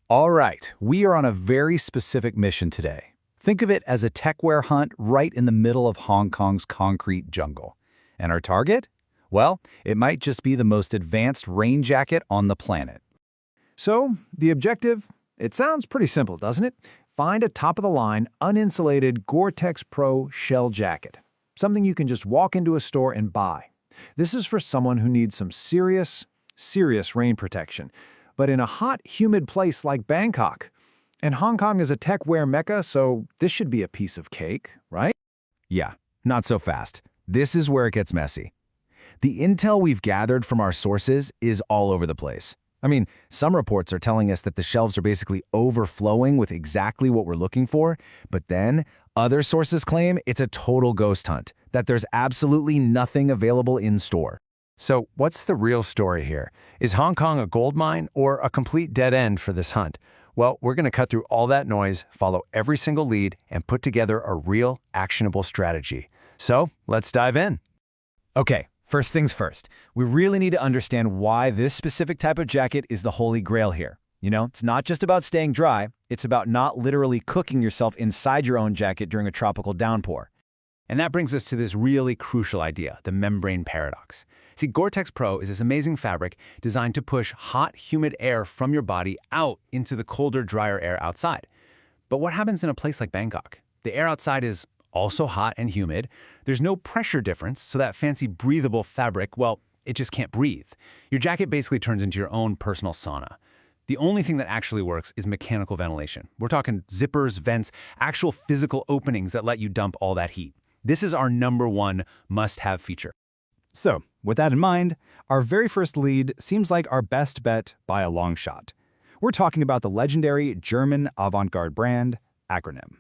All right, we are on a very specific mission today. Think of it as a techwear hunt right in the middle of Hong Kong's concrete jungle. And our target? Well, it might just be the most advanced rain jacket on the planet. So, the objective? It sounds pretty simple, doesn't it? Find a top-of-the-line, uninsulated Gore-Tex Pro shell jacket. Something you can just walk into a store and buy. This is for someone who needs some serious rain protection, but in a hot, humid place like Bangkok. And Hong Kong is a techwear mecca, so this should be a piece of cake, right? Yeah, not so fast. This is where it gets messy. The intel we've gathered from our sources is all over the place. I mean, some reports are telling us that the shelves are basically overflowing with exactly what we're looking for, but then other sources claim it's a total ghost hunt, that there's absolutely nothing available in store. So what's the real story here? Is Hong Kong a gold mine or a complete dead end for this hunt? Well, we're going to cut through all that noise, follow every single lead, and put together a real, actionable strategy. So let's dive in. Okay, first things first. We really need to understand why this specific type of jacket is the holy grail here. You know, it's not just about staying dry, it's about not literally cooking yourself inside your own jacket during a tropical downpour. And that brings us to this really crucial idea, the membrane paradox. See, Gore-Tex Pro is this amazing fabric designed to push hot, humid air from your body out into the colder, drier air outside. But what happens in a place like Bangkok? The air outside is also hot and humid. There's no pressure difference, so that fancy breathable fabric, well, it just can't breathe. Your jacket basically turns into your own personal sauna. The only thing that actually works is mechanical ventilation. We're talking zippers, vents, actual physical openings that let you dump all that heat. This is our #1 must-have feature. So, with that in mind, our very first lead seems like our best bet by a long shot. We're talking about the legendary German avant-garde brand, Acronym.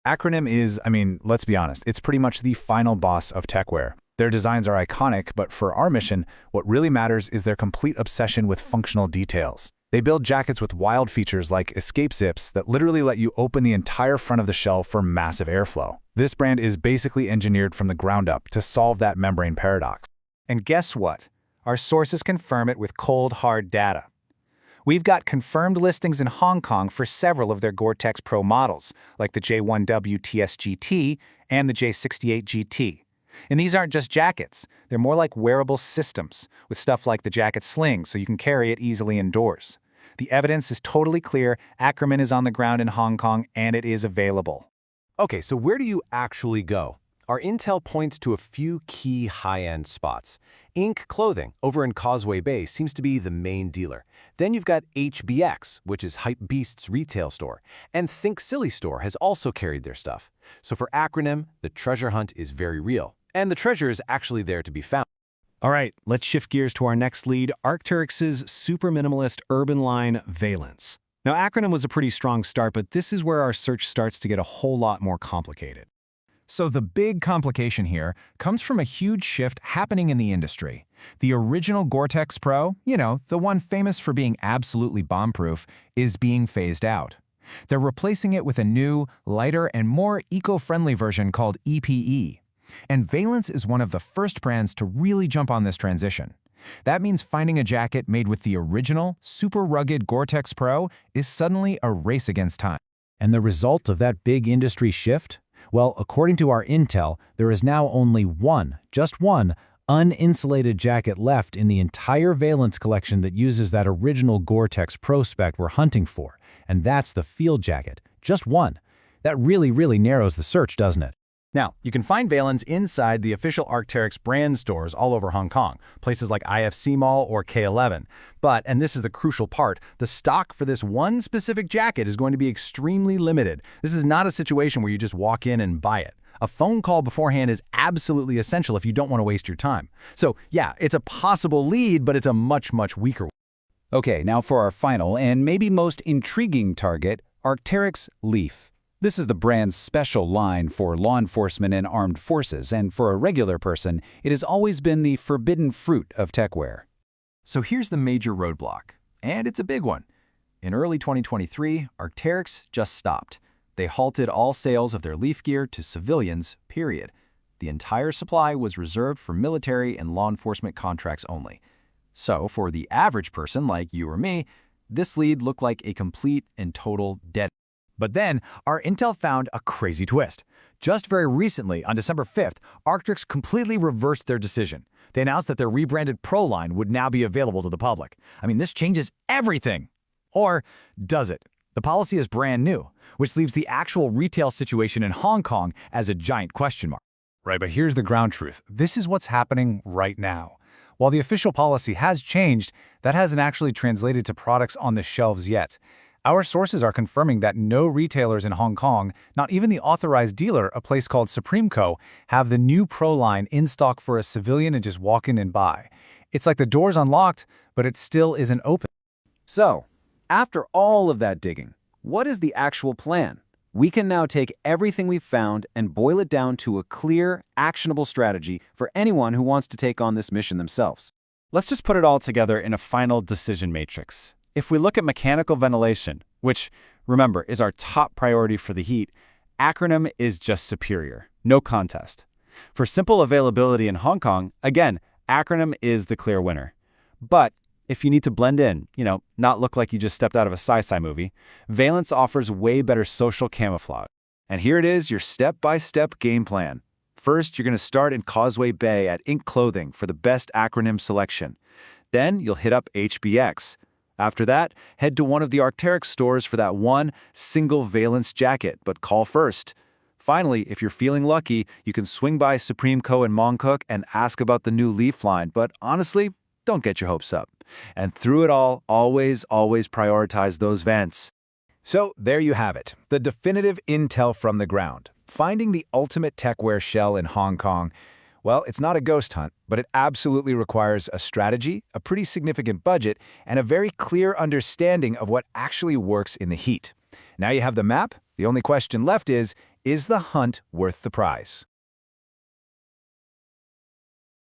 Acronym is, let's be honest, it's pretty much the final boss of techwear. Their designs are iconic, but for our mission, what really matters is their complete obsession with functional details. They build jackets with wild features like escape zips that literally let you open the entire front of the shell for massive airflow. This brand is basically engineered from the ground up to solve that membrane paradox. And guess what? Our sources confirm it with cold, hard data. We've got confirmed listings in Hong Kong for several of their Gore-Tex Pro models, like the J1W TSGT and the J68 GT. And these aren't just jackets. They're more like wearable systems, with stuff like the jacket sling so you can carry it easily indoors. The evidence is totally clear. Acronym is on the ground in Hong Kong, and it is available. Okay, so where do you actually go? Our intel points to a few key high-end spots. Inc. Clothing over in Causeway Bay seems to be the main dealer. Then you've got HBX, which is Hypebeast's retail store. And Think Silly Store has also carried their stuff. So for Acronym, the treasure hunt is very real. And the treasure is actually there to be found. All right, let's shift gears to our next lead, Arc'teryx's super minimalist urban line, Veilance. Now, Acronym was a pretty strong start, but this is where our search starts to get a whole lot more complicated. So the big complication here comes from a huge shift happening in the industry. The original Gore-Tex Pro, the one famous for being absolutely bomb-proof, is being phased out. They're replacing it with a new, lighter, and more eco-friendly version called EPE. And Veilance is one of the first brands to really jump on this transition. That means finding a jacket made with the original, super rugged Gore-Tex Pro is suddenly a race against time. And the result of that big industry shift? Well, according to our intel, there is now only just one, uninsulated jacket left in the entire Veilance collection that uses that original Gore-Tex Pro spec we're hunting for, and that's the Field Jacket. Just one. That really narrows the search, doesn't it? Now, you can find Veilance inside the official Arc'teryx brand stores all over Hong Kong, places like IFC Mall or K11. But, and this is the crucial part, the stock for this one specific jacket is going to be extremely limited. This is not a situation where you just walk in and buy it. A phone call beforehand is absolutely essential if you don't want to waste your time. So, yeah, it's a possible lead, but it's a much weaker one. Okay, now for our final and maybe most intriguing target, Arc'teryx Leaf. This is the brand's special line for law enforcement and armed forces, and for a regular person, it has always been the forbidden fruit of techwear. So here's the major roadblock, and it's a big one. In early 2023, Arc'teryx just stopped. They halted all sales of their Leaf gear to civilians, period. The entire supply was reserved for military and law enforcement contracts only. So for the average person like you or me, This lead looked like a complete and total dead. But then, our intel found a crazy twist. Just very recently, on December 5th, Arc'teryx completely reversed their decision. They announced that their rebranded Pro line would now be available to the public. I mean, this changes everything. Or does it? The policy is brand new, which leaves the actual retail situation in Hong Kong as a giant question mark. Right, but here's the ground truth. This is what's happening right now. While the official policy has changed, that hasn't actually translated to products on the shelves yet. Our sources are confirming that no retailers in Hong Kong, not even the authorized dealer, a place called Supreme Co., have the new Pro line in stock for a civilian to just walk in and buy. It's like the door's unlocked, but it still isn't open. So, after all of that digging, what is the actual plan? We can now take everything we've found and boil it down to a clear, actionable strategy for anyone who wants to take on this mission themselves. Let's just put it all together in a final decision matrix. If we look at mechanical ventilation, which, remember, is our top priority for the heat, Acronym is just superior. No contest. For simple availability in Hong Kong, again, Acronym is the clear winner. But if you need to blend in, not look like you just stepped out of a sci-fi movie, Veilance offers way better social camouflage. And here it is, your step-by-step game plan. First, you're going to start in Causeway Bay at Ink Clothing for the best Acronym selection. Then you'll hit up HBX. After that, head to one of the Arc'teryx stores for that one single Veilance jacket, but call first. Finally, if you're feeling lucky, you can swing by Supreme Co. in Mong Kok and ask about the new Leaf line, but honestly, don't get your hopes up. And through it all, always prioritize those vents. So there you have it, the definitive intel from the ground. Finding the ultimate techwear shell in Hong Kong. Well, it's not a ghost hunt, but it absolutely requires a strategy, a pretty significant budget, and a very clear understanding of what actually works in the heat. Now you have the map. The only question left is the hunt worth the price?